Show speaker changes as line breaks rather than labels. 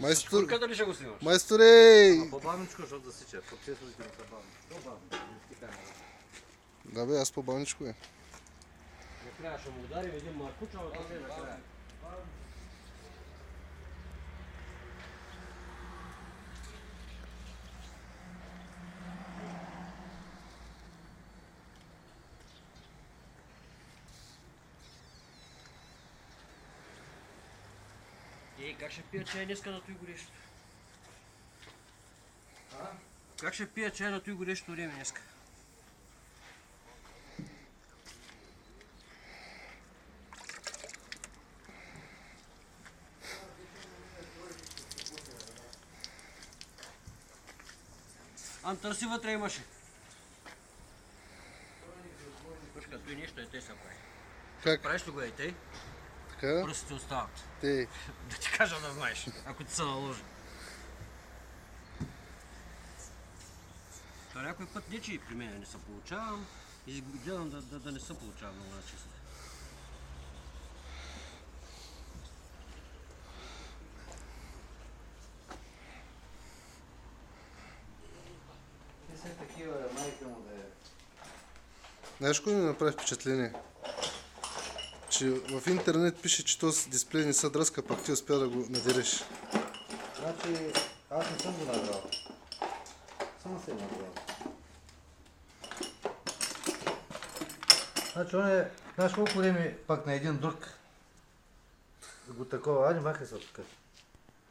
Майстор...
Шкурката ли ще го снимаш?
Майсторе!
По-бавничко, защото да сичат. Процесорите не са бавни. По-бавно.
Да бе, аз по-бавничко е.
Накрая ще му ударим един маркуч, а това е накрая. Как ще пия чай днеска на той горещо? Как ще пия чай на той горещо време днеска? Търси вътре имаше. Пушка, той нещо е те са прави.
Как?
Правиш ли го и тъй?
Така?
Пръстите остават.
Те.
Да ти кажа да знаеш, ако ти се наложи. Това някой път не че и при мен не се получава, и гледам да не се получава много често.
Те са такива, майка му да е.
Знаеш кой ми направи впечатление? Че в интернет пише, че този дисплей не се дръска, пак ти успя да го надереш.
Значи, аз не съм го набрал. Само се набрал. Значи, он е, знаеш колко време пак на един друг го такова, айде махай се тук.